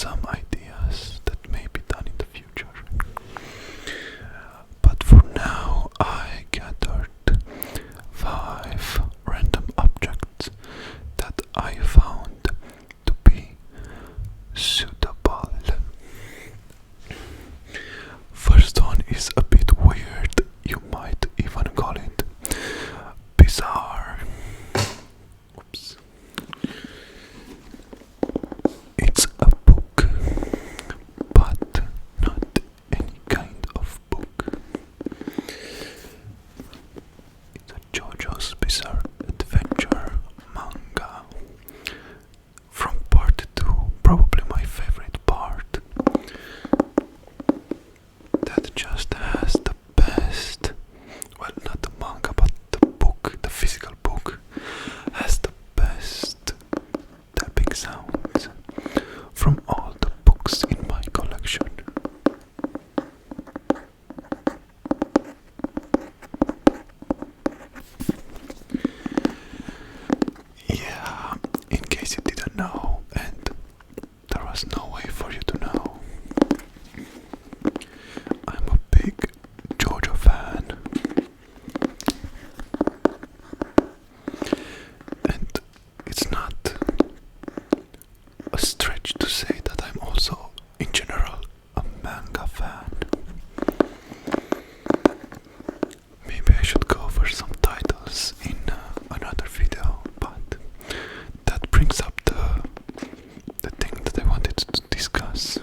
some ideas that may be done in the future. But for now, I gathered 5 random objects that I found to be suitable. First one is a bit weird, you might even call it bizarre. Oops. It's a book, but not any kind of book. It's a JoJo's Bizarre Adventure manga. From part 2, probably my favorite part. That just has the best, well, not the manga, but the book, the physical book, has the best tapping sounds from all the books in my collection. Yeah, in case you didn't know, and there was no way for you to know, I'm a big JoJo fan. And it's not a stretch to say that I'm also, in general, a manga fan. Maybe I should go over some titles in another video, but that brings up the thing that I wanted to discuss.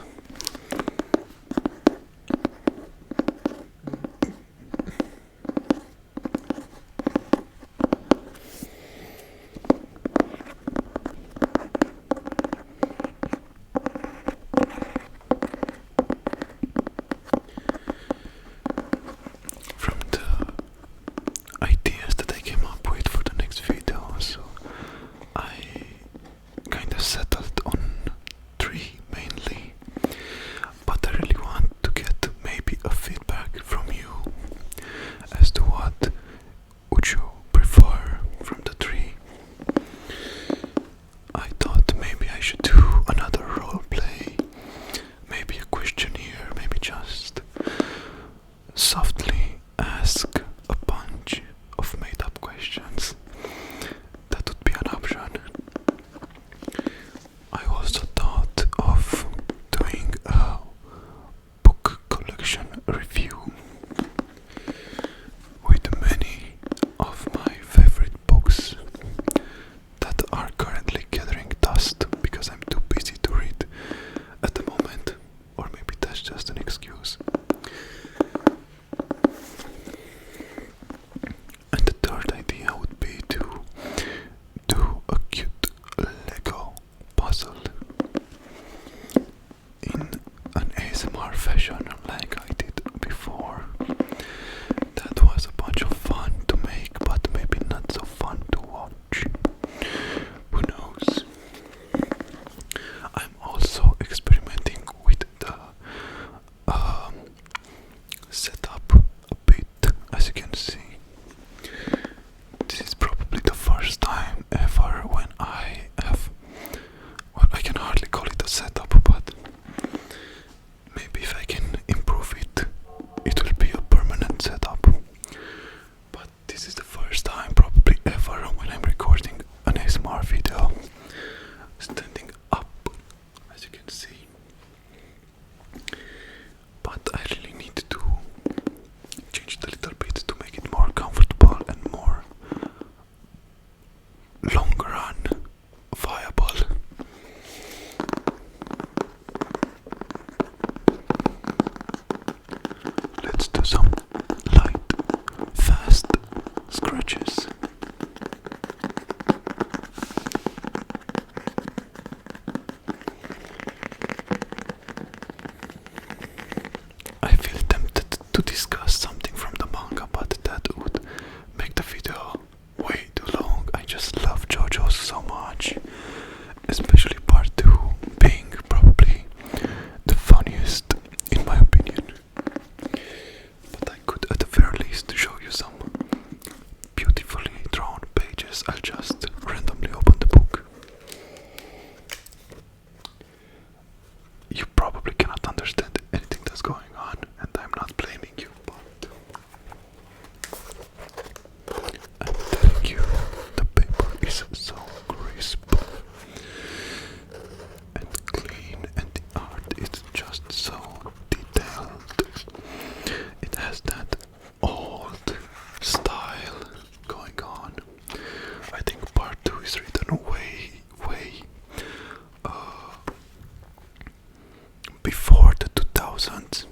before the 2000s.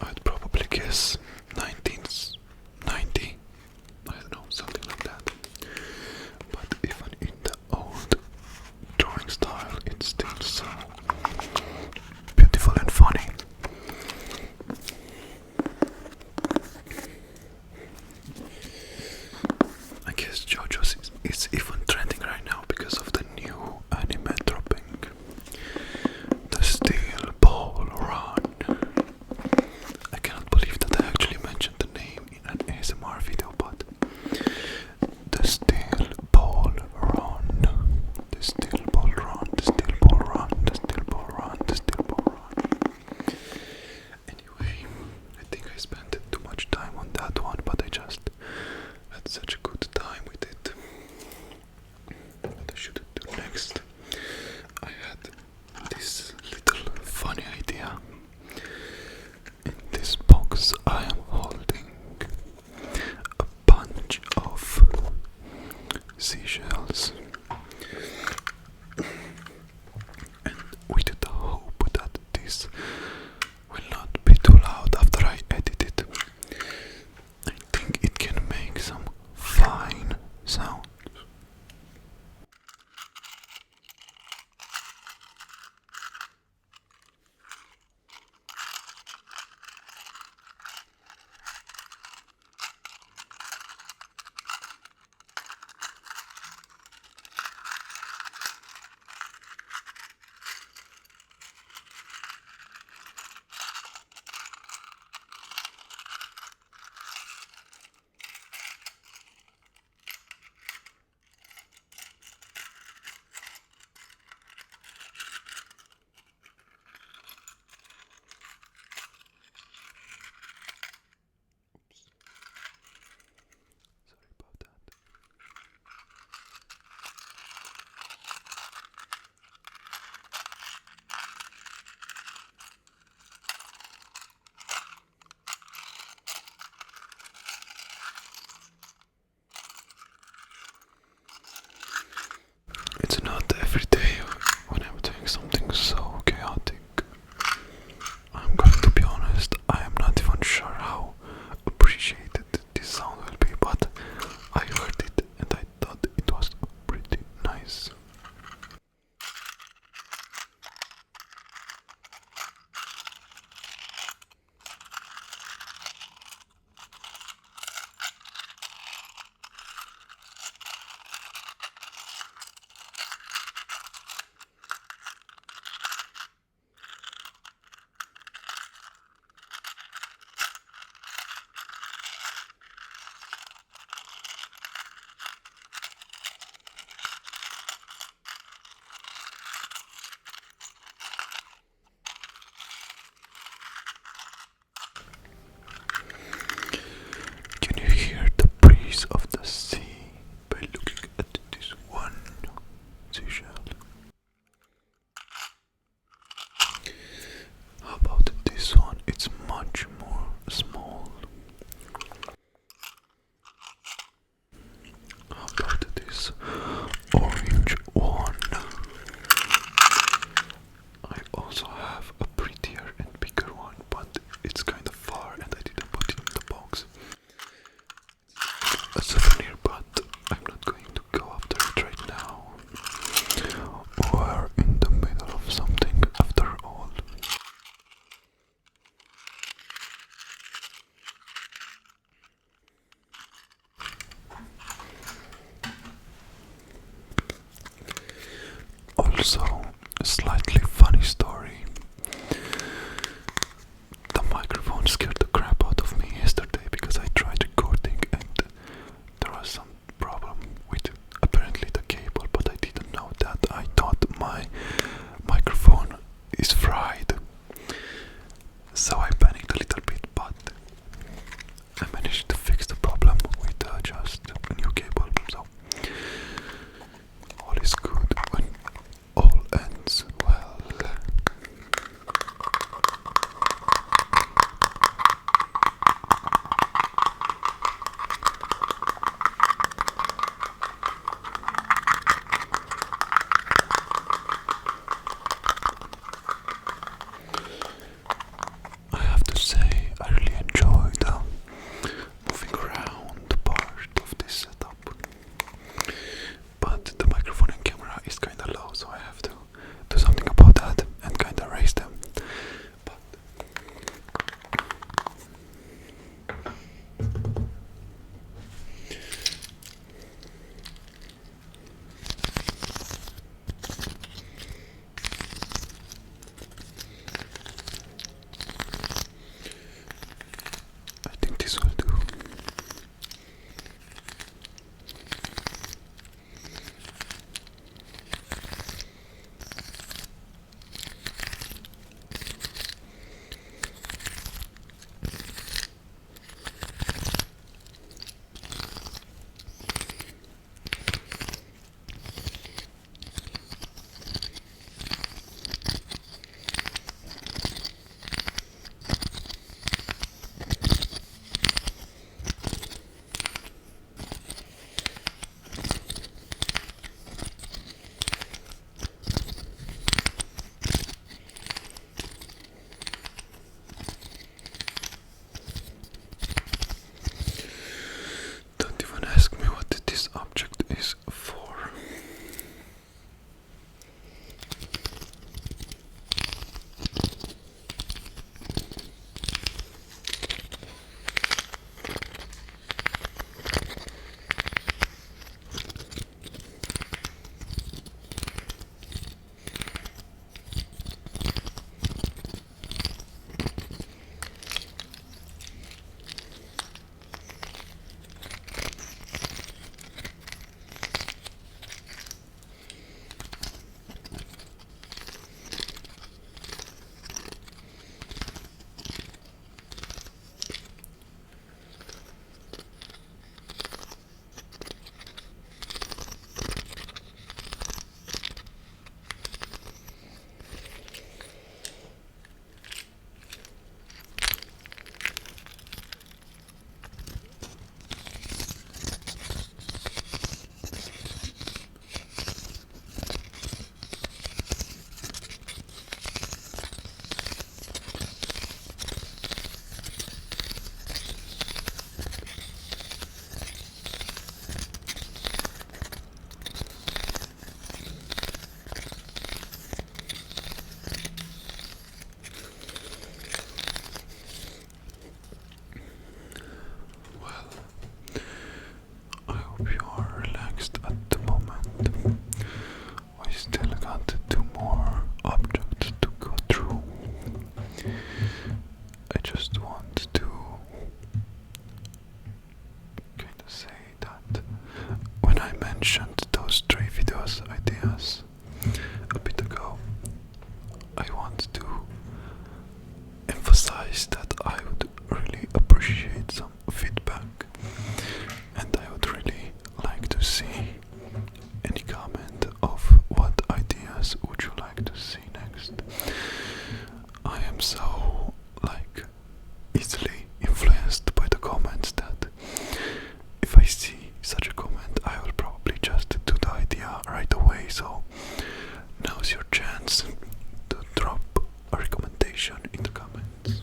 I'd probably guess 1990. I don't know, something like that. But even in the old drawing style, it's still so beautiful and funny. I guess JoJo's is even trending right now because of the new anime dropping, the Steel Ball Run. I cannot believe that I actually mentioned the name in an ASMR video, but the Steel Ball Run, the Steel Ball Run, the Steel Ball Run, the Steel Ball Run, the Steel Ball Run. Anyway, I think I spent too much time on that one, but I just had such a good time with it. What I should do next? I had this little funny idea. In this box I am holding a bunch of seashells, and with the hope that this will not be too loud after I edit it. I think it can make some fine sounds. It's not every day when I'm doing something so chaotic. I'm going to be honest, I am not even sure how appreciated this sound will be, but I heard it and I thought it was pretty nice. Can you hear the breeze of the sea by looking at this one seashell? How about this one? It's much more small. How about this orange one? I also have a prettier and bigger one, but it's kind of far and I didn't put it in the box. A souvenir, but I'm not going to go after it right now. We're in the middle of something after all. Also, a slightly funny story. The microphone scared the crap out of me yesterday because I tried recording and there was some problem with apparently the cable, but I didn't know that. I thought my microphone is fried. So I panicked a little bit, but I managed to fix the problem with just a new cable. So all is good when all ends well. to see next. I am so easily influenced by the comments that if I see such a comment I will probably just do the idea right away, so now's your chance to drop a recommendation in the comments.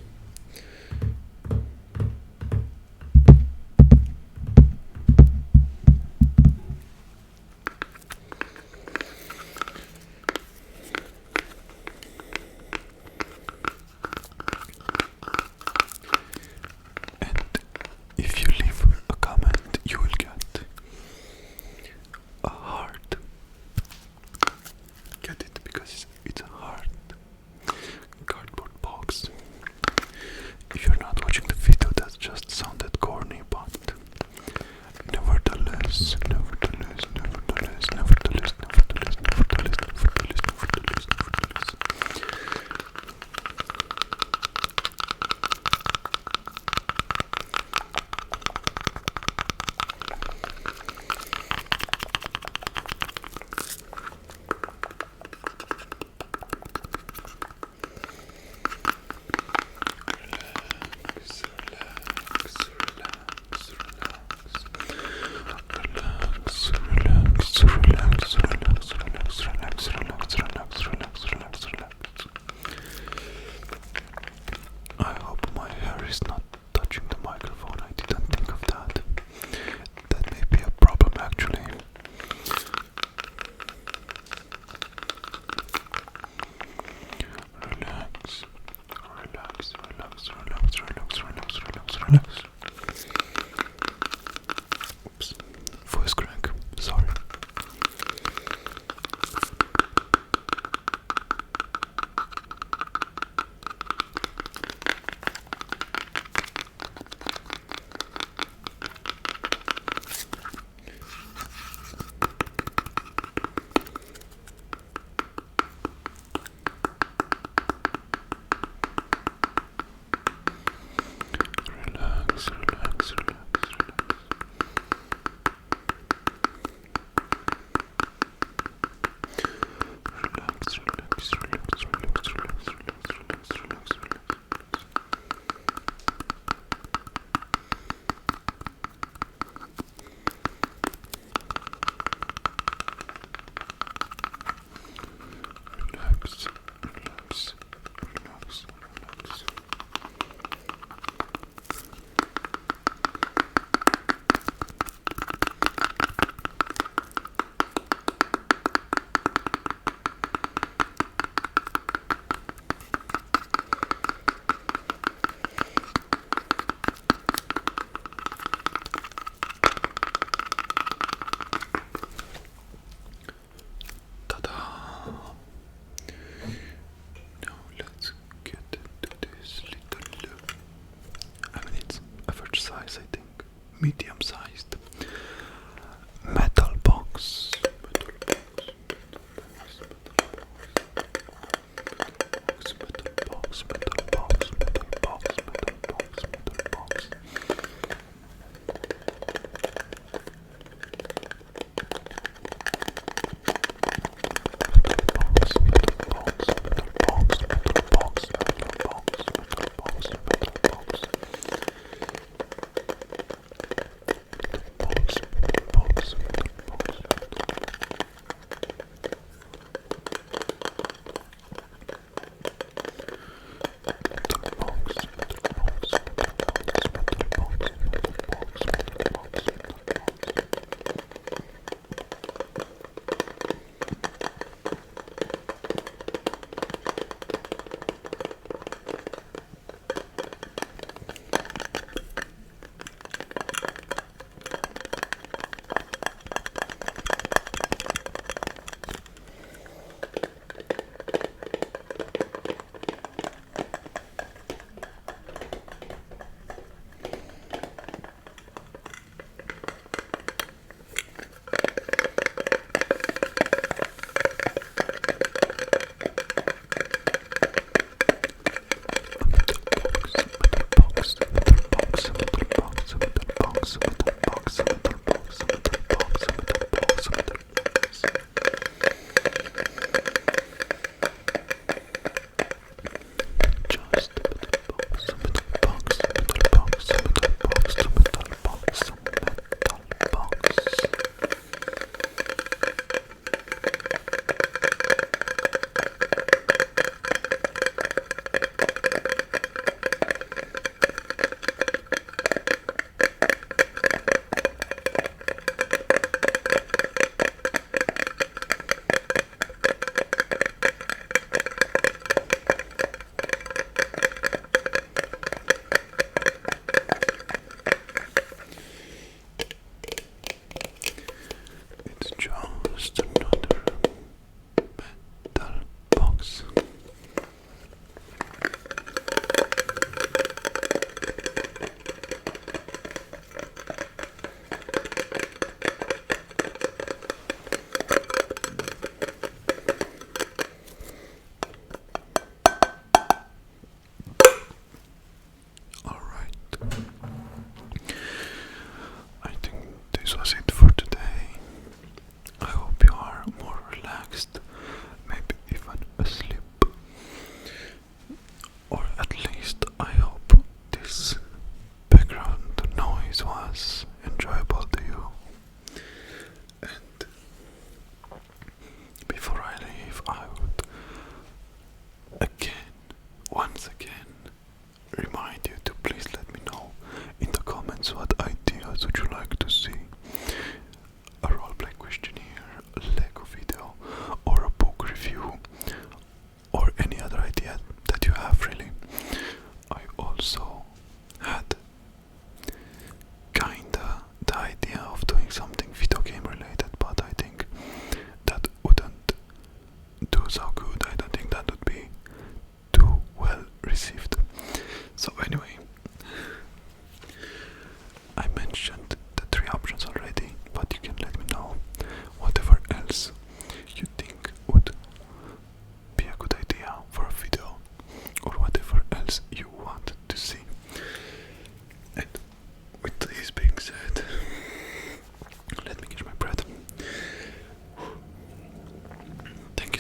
If you leave a comment, you will get a heart. Get it? Because it's a heart cardboard box. If you're not watching the video, that just sounded corny, but nevertheless. I hope my hair is not touching the microphone. I didn't think of that. That may be a problem actually. Relax. Oops. Voice crack. Sorry. Relax. Size, I think, medium-sized metal box.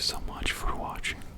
so much for watching.